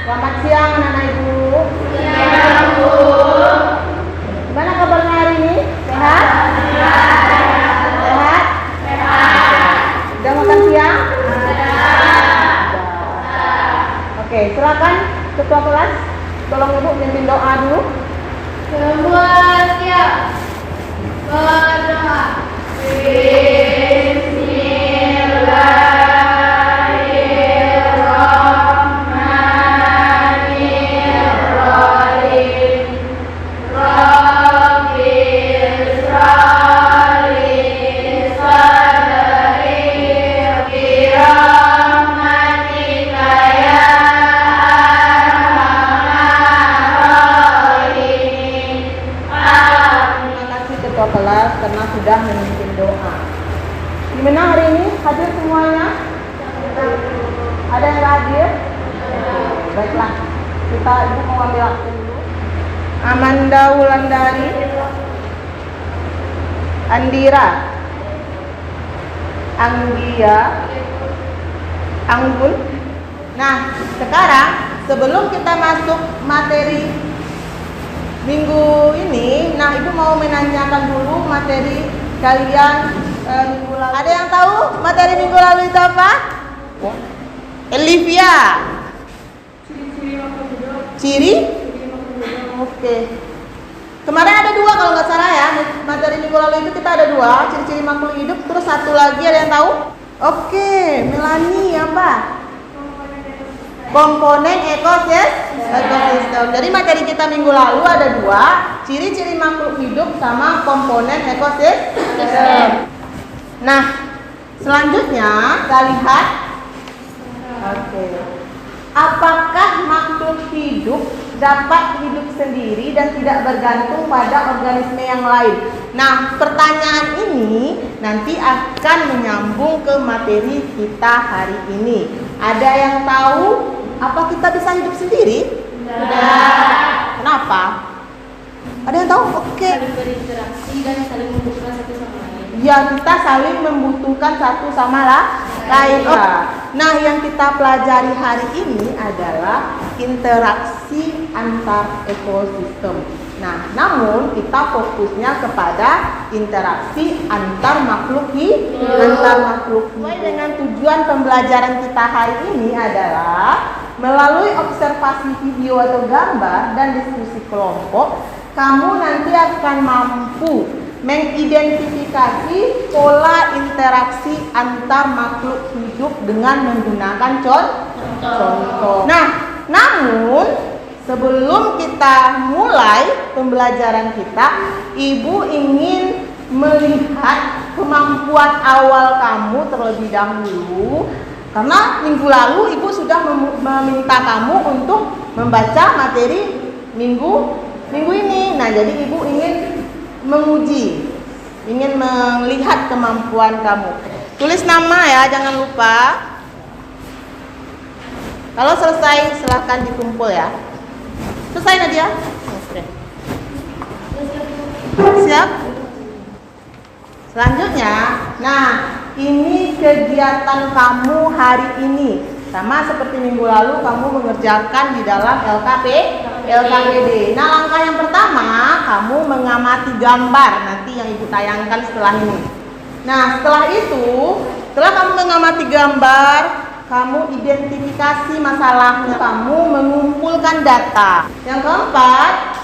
Selamat siang anak-anak ibu. Siang, Bu. Gimana kabarnya hari ini? Sehat? Sehat? Udah makan siang? Oke, silakan ketua kelas. Tolong ibu pimpin doa dulu. Semua siap. Berdoa. Bismillahirrahmanirrahim. Rabbil shrahli sadri birahmatika ya arhamar rahimin. Terima kasih ketua kelas karena sudah memimpin doa. Gimana hari ini? Hadir semuanya? Ada yang nggak hadir? Baiklah, kita ibu mau ambil akte dulu. Amanda Wulandari, Andira, Anggia, Anggun. Nah, sekarang sebelum kita masuk materi minggu ini, nah ibu mau menanyakan dulu materi kalian minggu lalu. Ada yang tahu materi minggu lalu itu apa? Olivia. Ciri? Oke. Kemarin ada dua kalau nggak salah ya. Materi minggu lalu itu kita ada dua, ciri-ciri makhluk hidup. Terus satu lagi ada yang tahu? Oke, Melani apa? Komponen ekosistem. Jadi materi kita minggu lalu ada dua, ciri-ciri makhluk hidup sama komponen ekosistem. Nah, selanjutnya kita lihat. Oke. Apakah makhluk hidup dapat hidup sendiri dan tidak bergantung pada organisme yang lain? Nah, pertanyaan ini nanti akan menyambung ke materi kita hari ini. Ada yang tahu apa kita bisa hidup sendiri? Tidak. Kenapa? Ada yang tahu? Oke. Saling berinteraksi dan saling membutuhkan satu sama lain. Ya, kita saling membutuhkan satu sama lain. Nah, yang kita pelajari hari ini adalah interaksi antar ekosistem. Nah, namun kita fokusnya kepada interaksi antar makhluk hidup. Sesuai dengan tujuan pembelajaran kita hari ini adalah melalui observasi video atau gambar dan diskusi kelompok, kamu nanti akan mampu mengidentifikasi pola interaksi antar makhluk hidup dengan menggunakan contoh. Nah, namun sebelum kita mulai pembelajaran kita, Ibu ingin melihat kemampuan awal kamu terlebih dahulu. Karena minggu lalu Ibu sudah meminta kamu untuk membaca materi minggu ini. Nah, jadi Ibu ingin menguji, ingin melihat kemampuan kamu. Tulis nama ya, jangan lupa. Kalau selesai silahkan dikumpul ya. Selesai Nadia? Oke. Siap? Selanjutnya, nah ini kegiatan kamu hari ini. Sama seperti minggu lalu kamu mengerjakan di dalam LKPD. Nah, langkah yang pertama kamu mengamati gambar nanti yang Ibu tayangkan setelah ini. Nah, setelah itu, setelah kamu mengamati gambar, kamu identifikasi masalahnya, kamu mengumpulkan data. Yang keempat,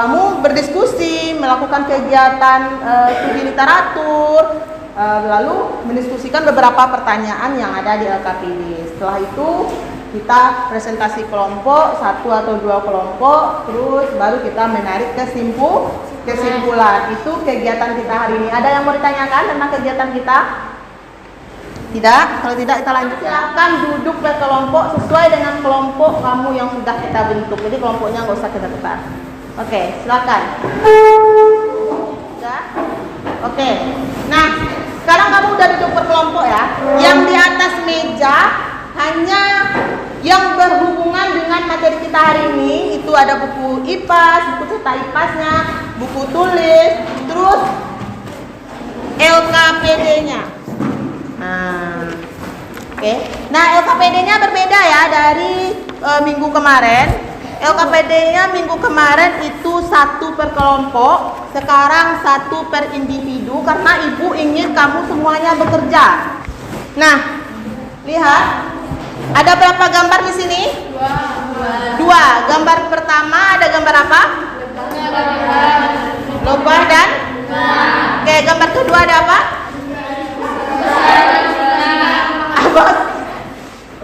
kamu berdiskusi, melakukan kegiatan studi literatur, lalu mendiskusikan beberapa pertanyaan yang ada di LKPD. Setelah itu kita presentasi kelompok, 1 atau 2 kelompok, terus baru kita menarik kesimpulan. Itu kegiatan kita hari ini. Ada yang mau ditanyakan tentang kegiatan kita? Tidak? Kalau tidak kita lanjut. Silakan duduk ke kelompok sesuai dengan kelompok kamu yang sudah kita bentuk. Jadi kelompoknya nggak usah kita tukar. Oke, silakan. Sudah? Oke. Nah, sekarang kamu udah duduk per kelompok ya. Yang di atas meja hanya yang berhubungan dengan materi kita hari ini. Itu ada buku IPAS, buku cetak IPAS-nya, buku tulis, terus LKPD-nya. Nah, oke. Nah, LKPD-nya berbeda ya dari minggu kemarin. LKPD-nya minggu kemarin itu 1 per kelompok, sekarang 1 per individu karena ibu ingin kamu semuanya bekerja. Nah, lihat, ada berapa gambar di sini? Dua. Gambar pertama ada gambar apa? Lebah dan? Oke, gambar kedua ada apa? Apa?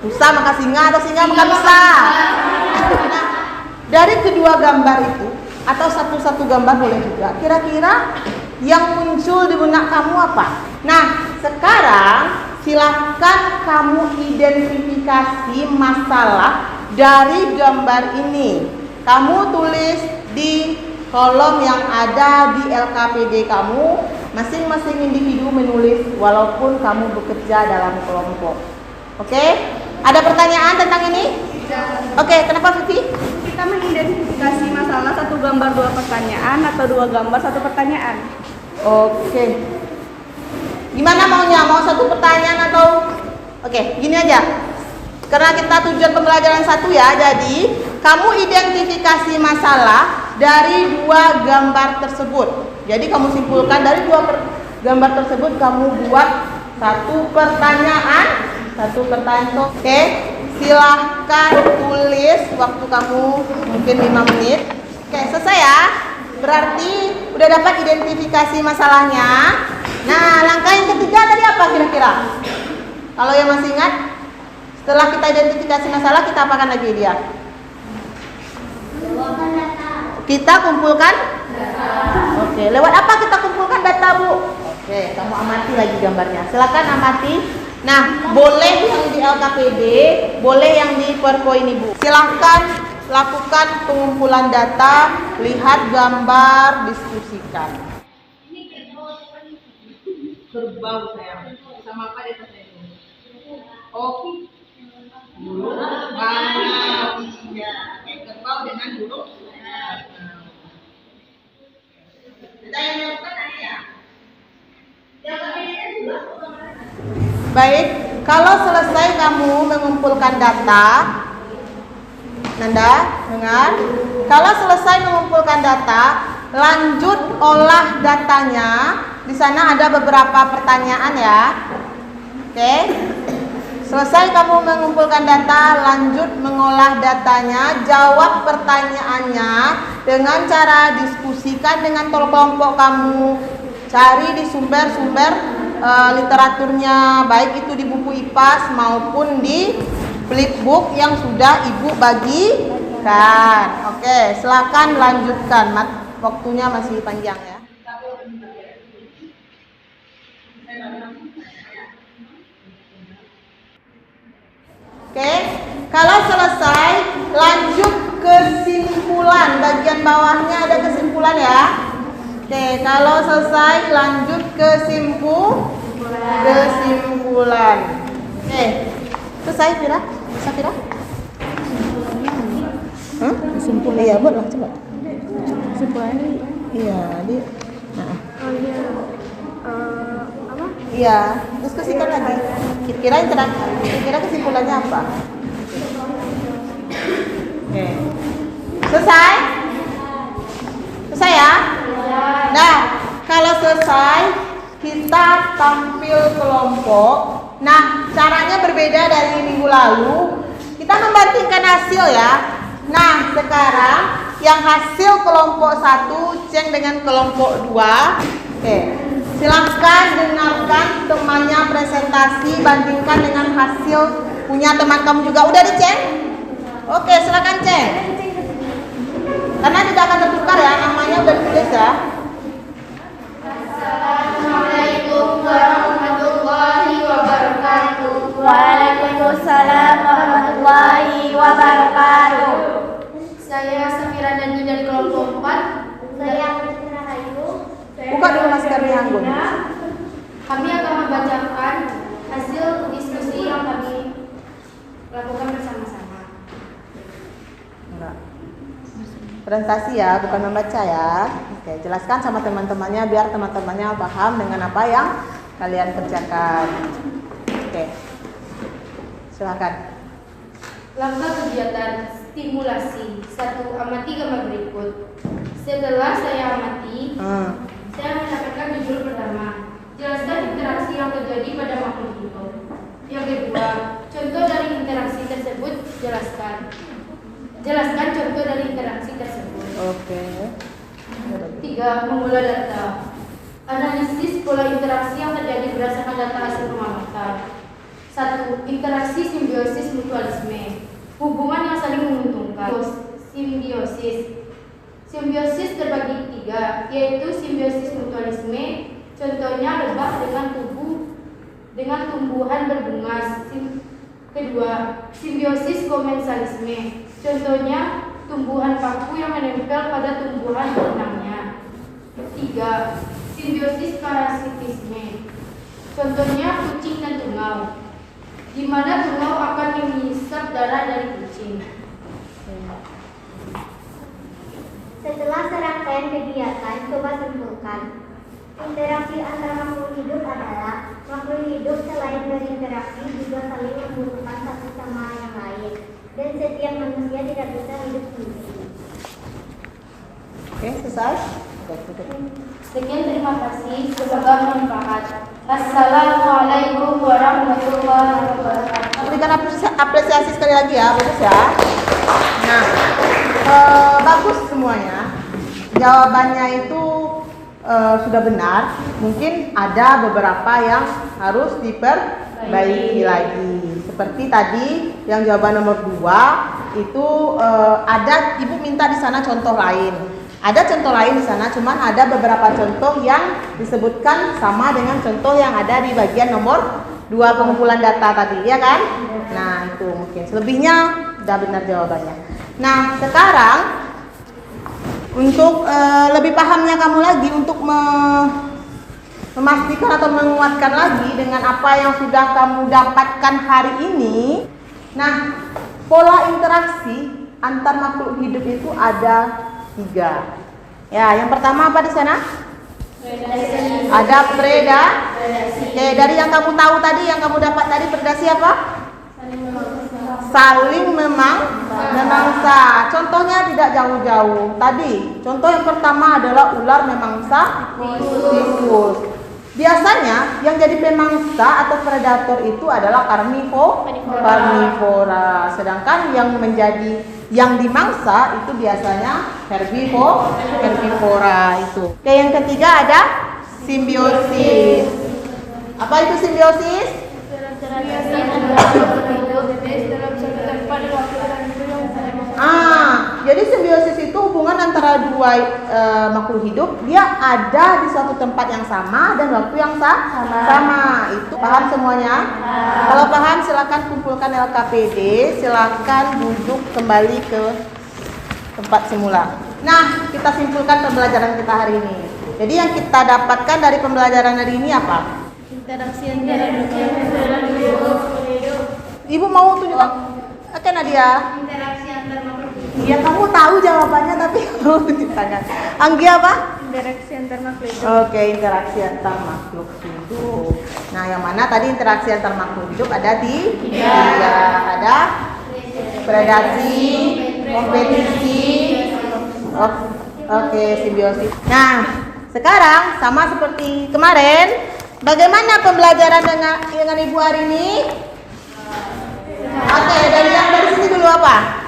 Rusa maka singa atau singa maka rusa? Nah, dari kedua gambar itu atau satu-satu gambar boleh juga. Kira-kira yang muncul di benak kamu apa? Nah, sekarang silakan kamu identifikasi masalah dari gambar ini. Kamu tulis di kolom yang ada di LKPD kamu. Masing-masing individu menulis walaupun kamu bekerja dalam kelompok. Oke? Ada pertanyaan tentang ini? Oke, kenapa Vivi? Kita mengidentifikasi masalah 1 gambar 2 pertanyaan atau 2 gambar 1 pertanyaan. Oke. Gimana maunya? Mau 1 pertanyaan atau? Oke, gini aja. Karena kita tujuan pembelajaran 1 ya, jadi kamu identifikasi masalah dari 2 gambar tersebut. Jadi kamu simpulkan dari 2 gambar tersebut, kamu buat 1 pertanyaan. 1 pertanyaan. Oke, silahkan tulis waktu kamu mungkin 5 menit. Oke, selesai ya. Berarti udah dapat identifikasi masalahnya. Nah, langkah yang ketiga tadi apa kira-kira? Kalau yang masih ingat, setelah kita identifikasi masalah, kita apakan lagi dia? Kita kumpulkan data. Oke, lewat apa kita kumpulkan data, Bu? Oke, kamu amati lagi gambarnya. Silakan amati. Nah, boleh yang di LKPD, boleh yang di PowerPoint Ibu. Silakan lakukan pengumpulan data, lihat gambar, diskusikan. Kerbau sayang. Sama apa di atasnya itu? Oh, burung bangau. Iya, kerbau dengan burung. Kita yang lakukan tadi ya. Baik, kalau selesai kamu mengumpulkan data, Nanda, dengar. Kalau selesai mengumpulkan data, lanjut olah datanya. Di sana ada beberapa pertanyaan ya. Oke. Selesai kamu mengumpulkan data, lanjut mengolah datanya, jawab pertanyaannya dengan cara diskusikan dengan kelompok kamu. Cari di sumber-sumber literaturnya, baik itu di buku IPAS maupun di flipbook yang sudah Ibu bagikan. Oke, silakan lanjutkan. Waktunya masih panjang ya. Oke, kalau selesai lanjut kesimpulan. Bagian bawahnya ada kesimpulan ya. Oke, kalau selesai lanjut kesimpulan. Oke, selesai Fira? Bisa Fira? Kesimpulan. Iya, buatlah coba. Kesimpulan ini. Iya, di. Nah. Oh iya. Apa? Iya, diskusikan lagi. Kira-kira yang terakhir, kira-kira kesimpulannya apa? Oke. Selesai? Selesai ya? Nah, kalau selesai kita tampil kelompok. Nah, caranya berbeda dari minggu lalu. Kita membandingkan hasil ya. Nah, sekarang yang hasil kelompok 1 ceng dengan kelompok 2. Oke. Silahkan dengarkan temannya presentasi, bandingkan dengan hasil punya teman kamu juga. Udah dicek? Oke, silakan cek. Karena tidak akan tertukar ya, namanya udah ditulis ya. Assalamualaikum warahmatullahi wabarakatuh. Waalaikumsalam warahmatullahi wabarakatuh. Saya Safira Dandi dari kelompok 4. Saya Buka dulu maskernya, Anggun. Kami akan membacakan hasil diskusi yang kami lakukan bersama-sama. Enggak. Presentasi ya, bukan membaca ya. Oke, jelaskan sama teman-temannya biar teman-temannya paham dengan apa yang kalian kerjakan. Oke. Silakan. Langkah kegiatan stimulasi. 1. Amati gambar berikut. Setelah saya amati, saya mendapatkan judul pertama. Jelaskan interaksi yang terjadi pada makhluk hidup. Yang kedua, contoh dari interaksi tersebut jelaskan. Jelaskan contoh dari interaksi tersebut. Oke. 3. Mengolah data. Analisis pola interaksi yang terjadi berdasarkan data hasil pengamatan. 1. Interaksi simbiosis mutualisme. Hubungan yang saling menguntungkan. Simbiosis. Simbiosis terbagi 3, yaitu simbiosis mutualisme. Contohnya lebah dengan tumbuhan berbunga. Kedua, simbiosis komensalisme. Contohnya tumbuhan paku yang menempel pada tumbuhan benangnya. 3. Simbiosis parasitisme. Contohnya kucing dan tungau, di mana tungau akan menghisap darah dari kucing. Setelah serangkaian kegiatan, coba simpulkan. Interaksi antara makhluk hidup adalah makhluk hidup selain berinteraksi juga saling membutuhkan satu sama yang lain, dan setiap manusia tidak bisa hidup sendiri. Oke, selesai. Sekian, terima kasih. Semoga bermanfaat. Assalamualaikum warahmatullahi wabarakatuh. Berikan apresiasi sekali lagi ya, bagus ya. Nah, bagus semuanya. Jawabannya itu sudah benar. Mungkin ada beberapa yang harus diperbaiki lagi. Seperti tadi yang jawaban nomor 2 itu ada, ibu minta di sana contoh lain. Ada contoh lain di sana, cuman ada beberapa contoh yang disebutkan sama dengan contoh yang ada di bagian nomor 2 pengumpulan data tadi, ya kan? Nah, itu mungkin. Selebihnya sudah benar jawabannya. Nah, sekarang untuk lebih pahamnya kamu lagi, untuk memastikan atau menguatkan lagi dengan apa yang sudah kamu dapatkan hari ini. Nah, pola interaksi antar makhluk hidup itu ada 3. Ya, yang pertama apa di sana? Ada predasi. Oke, dari yang kamu tahu tadi, yang kamu dapat tadi, predasi apa? Saling memangsa. Contohnya tidak jauh-jauh. Tadi, contoh yang pertama adalah ular memangsa tikus. Biasanya yang jadi pemangsa atau predator itu adalah karnivora. Sedangkan yang dimangsa itu biasanya herbivora itu. Oke, yang ketiga ada simbiosis. Apa itu simbiosis? Jadi simbiosis itu hubungan antara dua makhluk hidup. Dia ada di suatu tempat yang sama dan waktu yang sama. Itu paham semuanya? Kalau paham silakan kumpulkan LKPD, silakan duduk kembali ke tempat semula. Nah, kita simpulkan pembelajaran kita hari ini. Jadi yang kita dapatkan dari pembelajaran hari ini apa? Interaksi antara hidup. Ibu mau tunjukkan? Oke, Nadia. Interaksi antar makhluk hidup. Iya, kamu tahu jawabannya tapi kamu tunjukkan. Anggi apa? Interaksi antar makhluk hidup. Oke, interaksi antar makhluk hidup. Nah, yang mana tadi interaksi antar makhluk hidup ada di 3. Ada predasi, kompetisi, oke, simbiosis. Nah, sekarang sama seperti kemarin, bagaimana pembelajaran dengan Ibu hari ini? Oke, dari sini dulu apa?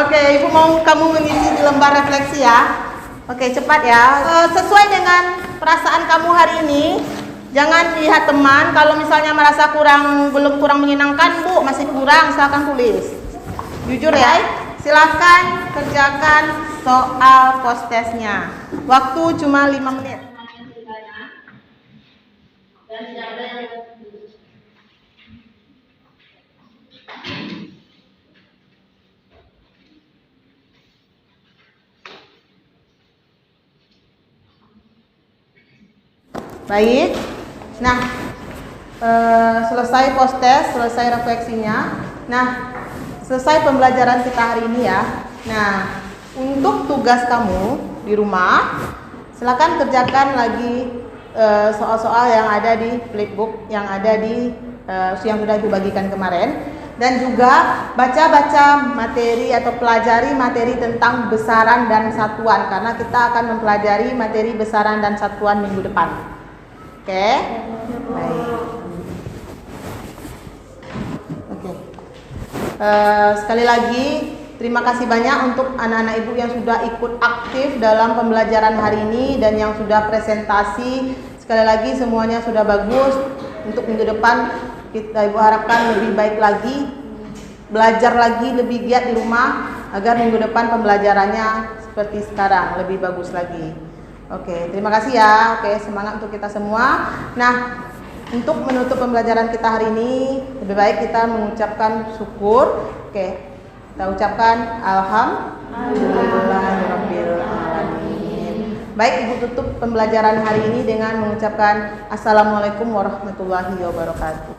Oke, Ibu mau kamu mengisi di lembar refleksi ya. Oke, cepat ya. Sesuai dengan perasaan kamu hari ini. Jangan lihat teman. Kalau misalnya merasa belum kurang menyenangkan, Bu, masih kurang, silakan tulis. Jujur ya. Silakan kerjakan soal post testnya. Waktu cuma 5 menit. Dan tidak ada yang baik. Nah, selesai post test, selesai refleksinya. Nah, selesai pembelajaran kita hari ini ya. Nah, untuk tugas kamu di rumah, silakan kerjakan lagi soal-soal yang ada di flipbook yang ada di yang sudah Ibu bagikan kemarin. Dan juga baca-baca materi atau pelajari materi tentang besaran dan satuan, karena kita akan mempelajari materi besaran dan satuan minggu depan. Oke? Baik. Oke. Sekali lagi terima kasih banyak untuk anak-anak ibu yang sudah ikut aktif dalam pembelajaran hari ini dan yang sudah presentasi. Sekali lagi semuanya sudah bagus. Untuk minggu depan kita ibu harapkan lebih baik lagi, belajar lagi lebih giat di rumah agar minggu depan pembelajarannya seperti sekarang lebih bagus lagi. Oke, terima kasih ya. Oke, semangat untuk kita semua. Nah, untuk menutup pembelajaran kita hari ini lebih baik kita mengucapkan syukur. Oke, kita ucapkan alhamdulillahirabbil alamin. Baik, ibu tutup pembelajaran hari ini dengan mengucapkan assalamualaikum warahmatullahi wabarakatuh.